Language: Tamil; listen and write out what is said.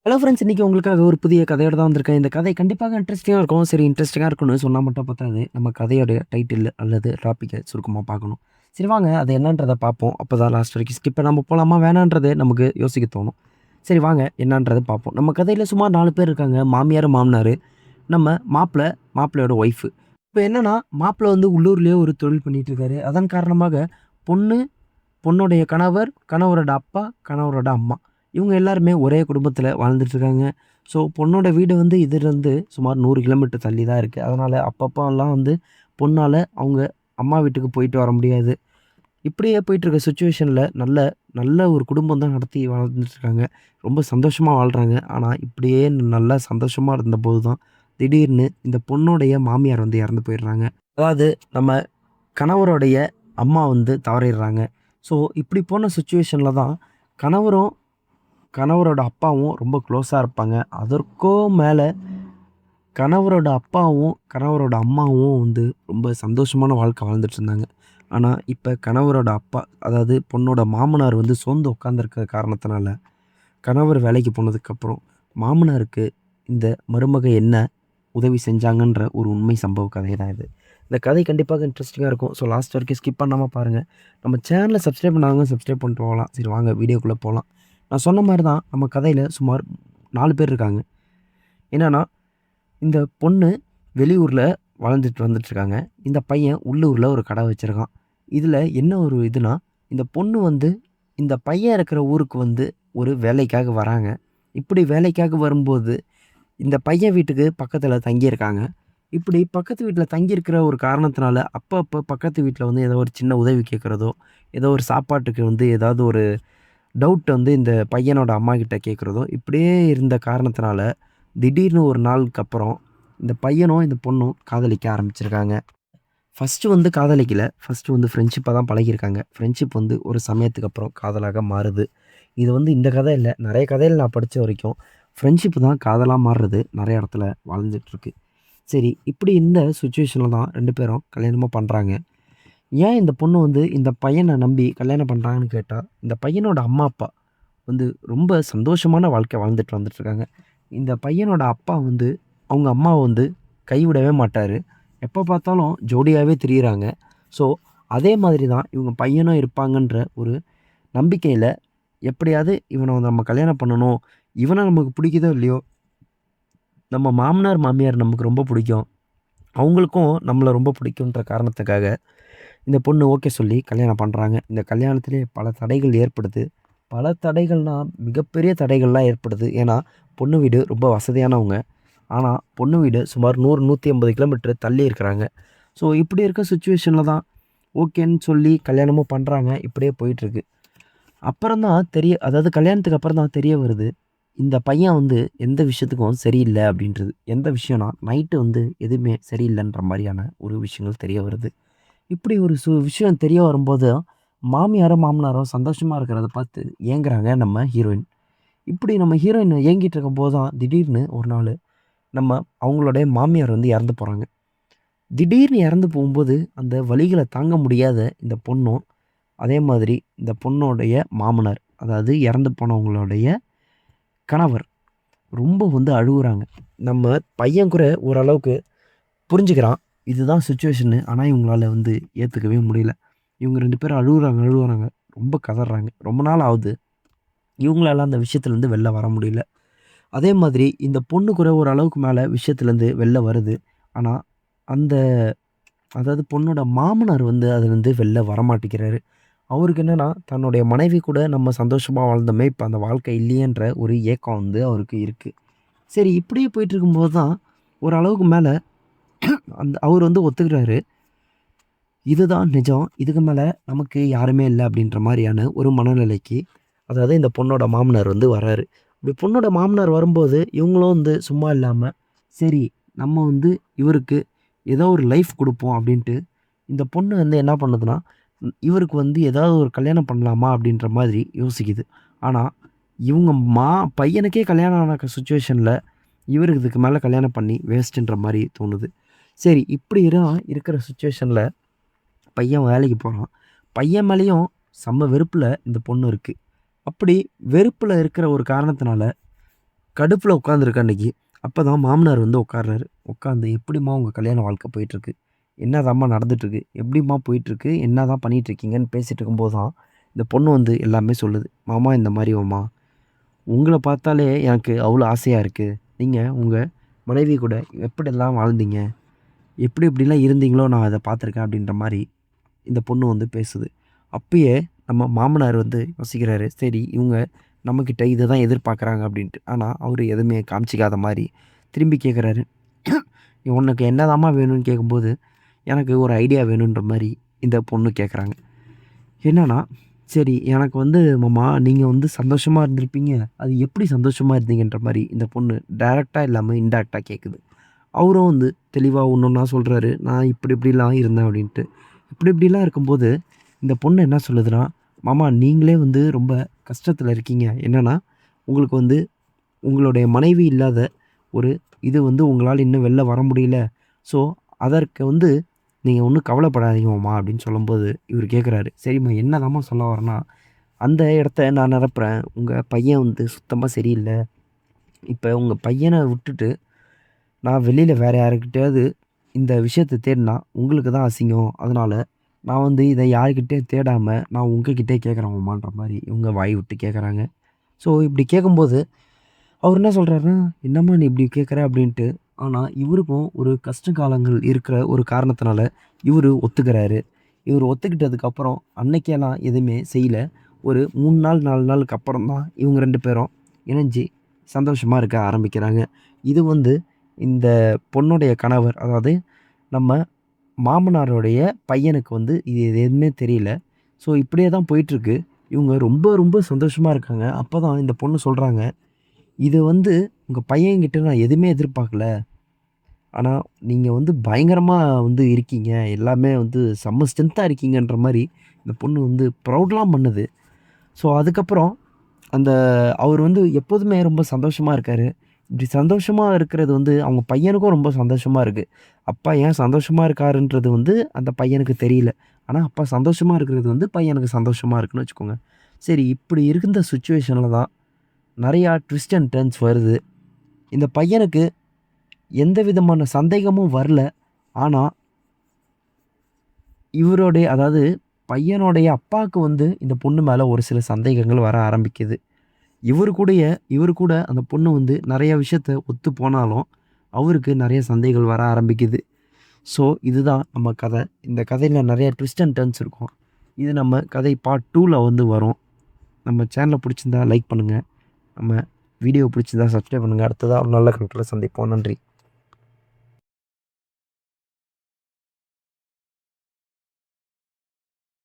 ஹலோ ஃப்ரெண்ட்ஸ், இன்னைக்கு உங்களுக்காக ஒரு புதிய கதையோட தான் வந்திருக்கேன். இந்த கதை கண்டிப்பாக இன்ட்ரெஸ்டிங்கா இருக்கும். சரி, இன்ட்ரெஸ்டிங்கா இருக்குன்னு சொன்னா மட்டும் பத்தாது. நம்ம கதையோட டைட்டில் அல்லது டாபிக்க சுருக்கமா பார்க்கணும். சரி வாங்க, அது என்னன்றத பார்ப்போம். அப்பதான் லாஸ்ட் வரைக்கும் ஸ்கிப் பண்ணாம போலாமா வேணான்றது நமக்கு யோசிக்க தோணும். சரி வாங்க, என்னன்றத பார்ப்போம். நம்ம கதையில சுமார் 4 பேர் இருக்காங்க. மாமியார், மாமனாரு, நம்ம மாப்பிள்ளையோட ஒய்ஃபு. இப்ப என்னன்னா, மாப்பிள்ளை வந்து உள்ளூர்லயே ஒரு தொழில் பண்ணிட்டு இருக்காரு. அதன் காரணமாக பொண்ணு, பொண்ணுடைய கணவர், கணவரோட அப்பா, கணவரோட அம்மா. இவங்க எல்லாருமே ஒரே குடும்பத்தில வாழ்ந்துட்டுருக்காங்க. ஸோ, பொண்ணோட வீடு வந்து இதிலிருந்து சுமார் 100 கிலோமீட்டர் தள்ளி தான் இருக்கு. அதனால அப்பப்பலாம் வந்து பொண்ணால அவங்க அம்மா வீட்டுக்கு போயிட்டு வர முடியாது. இப்படியே போயிட்டுருக்க சிச்சுவேஷன்ல நல்ல நல்ல ஒரு குடும்பம் தான் நடத்தி வாழ்ந்துட்டுருக்காங்க. ரொம்ப சந்தோஷமா வாழ்றாங்க. ஆனா, இப்படியே நல்லா சந்தோஷமா இருந்தபோது தான் திடீர்னு இந்த பொண்ணுடைய மாமியார் வந்து இறந்து போயிடுறாங்க. அதாவது நம்ம கணவருடைய அம்மா வந்து தவறிடுறாங்க. ஸோ, இப்படி போன சிச்சுவேஷன்ல தான் கணவரும், கணவரோட அப்பாவும் ரொம்ப க்ளோஸா இருப்பாங்க. அதற்கும் மேல கணவரோட அப்பாவும், கணவரோட அம்மாவும் வந்து ரொம்ப சந்தோஷமான வாழ்க்கை வாழ்ந்துட்டு இருந்தாங்க. ஆனா, இப்ப கணவரோட அப்பா, அதாவது பொண்ணோட மாமனார் வந்து சோர்ந்து உட்கார்ந்திருக்க காரணத்தினால, கணவர் வேலைக்கு போனதுக்கப்புறம், மாமனாருக்கு இந்த மருமக என்ன உதவி செஞ்சாங்கன்ற ஒரு உண்மை சம்பவ கதை தான் இது. இந்த கதை கண்டிப்பாக இன்ட்ரெஸ்டிங்கா இருக்கும். ஸோ லாஸ்ட் வரைக்கும் ஸ்கிப் பண்ணாம பாருங்க. நம்ம சேனல சப்ஸ்கிரைப் பண்ணாதவங்க சப்ஸ்கிரைப் பண்ணிட்டு போகலாம். சரி வாங்க வீடியோக்குள்ள போலாம். நான் சொன்ன மாரி தான் நம்ம கதையில சுமார் 4 பேர் இருக்காங்க. என்னன்னா, இந்த பொண்ணு வெளியூர்ல வாழ்ந்துட்டு வந்துட்டுருக்காங்க. இந்த பையன் உள்ளூர்ல ஒரு கடை வச்சிருக்கான். இதுல என்ன ஒரு இதுனா, இந்த பொண்ணு வந்து இந்த பையன் இருக்கிற ஊருக்கு வந்து ஒரு வேலைக்காக வராங்க. இப்படி வேலைக்காக வரும்போது இந்த பையன் வீட்டுக்கு பக்கத்துல தங்கியிருக்காங்க. இப்படி பக்கத்து வீட்ல தங்கியிருக்கிற ஒரு காரணத்தினால, அப்பப்ப பக்கத்து வீட்ல வந்து ஏதோ ஒரு சின்ன உதவி கேட்கிறதோ, ஏதோ ஒரு சாப்பாட்டுக்கு வந்து ஏதாவது ஒரு டவுட் வந்து இந்த பையனோட அம்மாகிட்ட கேட்கிறதோ, இப்படியே இருந்த காரணத்தினால, திடீர்னு ஒரு நாளுக்கு அப்புறம் இந்த பையனும், இந்த பொண்ணும் காதலிக்க ஆரம்பிச்சிருக்காங்க. ஃபர்ஸ்ட்டு வந்து காதலிக்கல. ஃபர்ஸ்ட்டு வந்து ஃப்ரெண்ட்ஷிப்பா தான் பழகியிருக்காங்க. ஃப்ரெண்ட்ஷிப் வந்து ஒரு சமயத்துக்கு அப்புறம் காதலாக மாறுது. இது வந்து இந்த கதை இல்ல. நெறைய கதையில நான் படிச்ச வரைக்கும், ஃப்ரெண்ட்ஷிப் தான் காதலா மாறுறது நெறைய இடத்துல வாழ்ந்துட்டுருக்கு. சரி, இப்படி இந்த சிச்சுவேஷன்ல தான் 2 பேரும் கல்யாணமும் பண்றாங்க. ஏன் இந்த பொண்ணு வந்து இந்த பையன நம்பி கல்யாணம் பண்றாங்கன்னு கேட்டா, இந்த பையனோட அம்மா, அப்பா வந்து ரொம்ப சந்தோஷமான வாழ்க்கை வாழ்ந்துட்டு வந்துட்டுருக்காங்க. இந்த பையனோட அப்பா வந்து அவங்க அம்மாவ வந்து கைவிடவே மாட்டாரு. எப்ப பார்த்தாலும் ஜோடியாவே திரியிறாங்க. ஸோ, அதே மாதிரி தான் இவங்க பையனும் இருப்பாங்கன்ற ஒரு நம்பிக்கையில, எப்படியாவது இவன வந்து நம்ம கல்யாணம் பண்ணணும். இவன நமக்கு பிடிக்குதோ இல்லையோ, நம்ம மாமனார், மாமியார் நமக்கு ரொம்ப பிடிக்கும். அவங்களுக்கும் நம்மள ரொம்ப பிடிக்குன்ற காரணத்துக்காக, இந்த பொண்ணு ஓகே சொல்லி கல்யாணம் பண்றாங்க. இந்த கல்யாணத்திலே பல தடைகள் ஏற்படுது. பல தடைகள்னா, மிகப்பெரிய தடைகள்லாம் ஏற்படுது. ஏன்னா, பொண்ணு வீடு ரொம்ப வசதியானவங்க. ஆனா, பொண்ணு வீடு சுமார் 100, 150 கிலோமீட்டர் தள்ளி இருக்கிறாங்க. ஸோ, இப்படி இருக்க சிச்சுவேஷன்ல தான் ஓகேன்னு சொல்லி கல்யாணமும் பண்றாங்க. இப்படியே போயிட்டுருக்கு. அப்புறம் தான் அதாவது கல்யாணத்துக்கு அப்புறம் தான் தெரிய வருது. இந்த பையன் வந்து எந்த விஷயத்துக்கும் சரியில்ல அப்படின்றது. எந்த விஷயம்னா, நைட்டு வந்து எதுவுமே சரியில்லன்ற மாரியான ஒரு விஷயங்கள் தெரிய வருது. இப்படி ஒரு விஷயம் தெரிய வரும்போது, மாமியாரும், மாமனாரும் சந்தோஷமா இருக்கிறத பார்த்து ஏங்குறாங்க நம்ம ஹீரோயின். இப்படி நம்ம ஹீரோயின் ஏங்கிட்டு இருக்கும்போது தான், திடீர்னு ஒரு நாளு நம்ம அவங்களுடைய மாமியார் வந்து இறந்து போறாங்க. திடீர்னு இறந்து போகும்போது, அந்த வலிகள தாங்க முடியாத இந்த பொண்ணும், அதே மாதிரி இந்த பொண்ணோடைய மாமனார், அதாவது இறந்து போனவங்களுடைய கணவர் ரொம்ப வந்து அழுவுறாங்க. நம்ம பையன் கூட ஓரளவுக்கு புரிஞ்சுக்கிறான். இதுதான் சிச்சுவேஷன்னு. ஆனா, இவங்களால வந்து ஏத்துக்கவே முடியல. இவங்க 2 பேரும் அழுவுறாங்க, அழுவுறாங்க. ரொம்ப கதர்றாங்க. ரொம்ப நாள் ஆவுது. இவங்களால அந்த விஷயத்துலருந்து வெளில வர முடியல. அதே மாதிரி இந்த பொண்ணு கூட ஓரளவுக்கு மேல விஷயத்துலருந்து வெளில வருது. ஆனா, அந்த அதாவது பொண்ணோட மாமனார் வந்து அதுலருந்து வெளில வரமாட்டேங்கிறாரு. அவருக்கு என்னன்னா, தன்னுடைய மனைவி கூட நம்ம சந்தோஷமா வாழ்ந்தோமே, இப்ப அந்த வாழ்க்கை இல்லையேன்ற ஒரு ஏக்கம் வந்து அவருக்கு இருக்கு. சரி, இப்படியே போயிட்டு இருக்கும்போது தான், ஓரளவுக்கு மேல அவரு வந்து ஒத்துக்கிறாரு. இதுதான் நிஜம். இதுக்கு மேல நமக்கு யாருமே இல்ல அப்படின்ற மாரியான ஒரு மனநிலைக்கு, அதாவது இந்த பொண்ணோட மாமனார் வந்து வராரு. இப்படி பொண்ணோட மாமனார் வரும்போது, இவங்களும் வந்து சும்மா இல்லாம, சரி நம்ம வந்து இவருக்கு ஏதோ ஒரு லைஃப் குடுப்போம் அப்படின்ட்டு, இந்த பொண்ணு வந்து என்ன பண்ணுதுன்னா, இவருக்கு வந்து ஏதாவது ஒரு கல்யாணம் பண்ணலாமா அப்படின்ற மாதிரி யோசிக்குது. ஆனா, இவங்க பையனுக்கே கல்யாணம் ஆன சிச்சுவேஷன்ல, இவருக்கு இதுக்கு மேல கல்யாணம் பண்ணி வேஸ்ட்டுன்ற மாரி தோணுது. சரி, இப்படி இருக்கிற சிச்சுவேஷன்ல பையன் வேலைக்கு போறான். பையன் மேலயும் செம்ம வெறுப்புல இந்த பொண்ணு இருக்கு. அப்படி வெறுப்புல இருக்கிற ஒரு காரணத்தினால, கடுப்பில் உட்காந்துருக்க அன்னைக்கு. அப்போ தான் மாமனார் வந்து உட்கார்றாரு. உட்காந்து எப்படிம்மா உங்கள் கல்யாண வாழ்க்கை போயிட்டுருக்கு? என்னதாம்மா நடந்துட்டுருக்கு? எப்படிம்மா போயிட்டுருக்கு? என்ன தான் பண்ணிகிட்ருக்கீங்கன்னு பேசிகிட்டு இருக்கும்போது தான் இந்த பொண்ணு வந்து எல்லாமே சொல்லுது. மாமா இந்த மாதிரி மாமா உங்கள பார்த்தாலே எனக்கு அவ்வளோ ஆசையா இருக்கு. நீங்க உங்க மனைவி கூட எப்படிலாம் வாழ்ந்தீங்க? எப்படி எப்படிலாம் இருந்தீங்களோ நான் அத பார்த்துருக்கேன் அப்படின்ற மாரி இந்த பொண்ணு வந்து பேசுது. அப்பயே நம்ம மாமனார் வந்து யோசிக்கிறாரு. சரி இவங்க நம்மகிட்ட இத தான் எதிர்பார்க்குறாங்க அப்படின்ட்டு. ஆனா அவரு எதுவுமே காமிச்சிக்காத மாரி திரும்பி கேட்குறாரு. உனக்கு என்னதாம்மா வேணும்னு கேட்கும்போது, எனக்கு ஒரு ஐடியா வேணுன்ற மாரி இந்த பொண்ணு கேட்குறாங்க. என்னன்னா, சரி எனக்கு வந்து மாமா நீங்க வந்து சந்தோஷமா இருந்திருப்பீங்க. அது எப்படி சந்தோஷமா இருந்தீங்கன்ற மாரி இந்த பொண்ணு டைரக்ட்டா இல்லாம இன்டைரக்ட்டா கேட்குது. அவரும் வந்து தெளிவா ஒண்ணொன்னா சொல்றாரு. நான் இப்படி இப்படிலாம் இருந்தேன் அப்படின்ட்டு. இப்படி இப்படிலாம் இருக்கும்போது, இந்த பொண்ணு என்ன சொல்லுதுன்னா, மாமா நீங்களே வந்து ரொம்ப கஷ்டத்துல இருக்கீங்க. என்னன்னா, உங்களுக்கு வந்து உங்களுடைய மனைவி இல்லாத ஒரு இது வந்து உங்களால இன்னும் வெளில வர முடியல. ஸோ, அதற்கு வந்து நீங்க ஒண்ணும் கவலைப்படாதீங்க மாமா அப்படின்னு சொல்லும்போது, இவரு கேட்குறாரு. சரிம்மா என்னதாம்மா சொல்ல வரேன்னா, அந்த இடத்த நான் நிரப்புறேன். உங்க பையன் வந்து சுத்தமா சரியில்ல. இப்ப உங்க பையன விட்டுட்டு நான் வெளியில வேற யாருக்கிட்டயாவது இந்த விஷயத்த தேடுனா, உங்களுக்கு தான் அசிங்கம். அதனால நான் வந்து இத யார்கிட்டயும் தேடாம, நான் உங்ககிட்டயே கேட்குறேன் மாமான்ற மாரி இவங்க வாய் விட்டு கேட்குறாங்க. ஸோ இப்படி கேட்கும்போது, அவரு என்ன சொல்றாருன்னா, "என்னம்மா நீ இப்படி கேட்குற?" அப்படின்ட்டு. ஆனா, இவருக்கும் ஒரு கஷ்ட காலங்கள் இருக்கிற ஒரு காரணத்தினால, இவரு ஒத்துக்கிறாரு. இவரு ஒத்துக்கிட்டதுக்கப்புறம், அன்னைக்கேலாம் எதுவுமே செய்யல. ஒரு 3 நாள், 4 நாளுக்கு அப்புறம் தான் இவங்க 2 பேரும் இணைஞ்சு சந்தோஷமா இருக்க ஆரம்பிக்கிறாங்க. இது வந்து இந்த பொண்ணுடைய கணவர், அதாவது நம்ம மாமனாருடைய பையனுக்கு வந்து இது எதுவுமே தெரியல. ஸோ இப்படியே தான் போயிட்டுருக்கு. இவங்க ரொம்ப ரொம்ப சந்தோஷமா இருக்காங்க. அப்பதான் இந்த பொண்ணு சொல்றாங்க, "இது வந்து உங்க பையன்கிட்ட நான் எதுவுமே எதிர்பார்க்கல. ஆனா நீங்க வந்து பயங்கரமா வந்து இருக்கீங்க. எல்லாமே வந்து செம்ம ஸ்ட்ரென்த்தா இருக்கீங்கன்ற" மாரி இந்த பொண்ணு வந்து ப்ரவுட்லாம் பண்ணுது. ஸோ அதுக்கப்புறம் அந்த அவர் வந்து எப்போதுமே ரொம்ப சந்தோஷமா இருக்காரு. இப்படி சந்தோஷமா இருக்கிறது வந்து அவங்க பையனுக்கும் ரொம்ப சந்தோஷமா இருக்கு. அப்பா ஏன் சந்தோஷமா இருக்காருன்றது வந்து அந்த பையனுக்கு தெரியல. ஆனா, அப்பா சந்தோஷமா இருக்கிறது வந்து பையனுக்கு சந்தோஷமா இருக்குன்னு வச்சுக்கோங்க. சரி இப்படி இருந்த சிச்சுவேஷன்ல தான் நெறையா ட்விஸ்ட் அண்ட் டர்ன்ஸ் வருது. இந்த பையனுக்கு எந்த விதமான சந்தேகமும் வரல. ஆனா, இவருடைய அதாவது பையனுடைய அப்பாவுக்கு வந்து இந்த பொண்ணு மேல ஒரு சில சந்தேகங்கள் வர ஆரம்பிக்குது. இவரு கூட அந்த பொண்ணு வந்து நெறைய விஷயத்த ஒத்து போனாலும், அவருக்கு நெறைய சந்தேகங்கள் வர ஆரம்பிக்குது. ஸோ, இதுதான் நம்ம கதை. இந்த கதையில நெறைய ட்விஸ்ட் அண்ட் டர்ன்ஸ் இருக்கும். இது நம்ம கதை பார்ட் 2ல வந்து வரும். நம்ம சேனல புடிச்சிருந்தா லைக் பண்ணுங்க. நம்ம வீடியோ புடிச்சிருந்தா சப்ஸ்கிரைப் பண்ணுங்க. அடுத்ததா ஒரு நல்ல கருத்துல சந்திப்போம். நன்றி.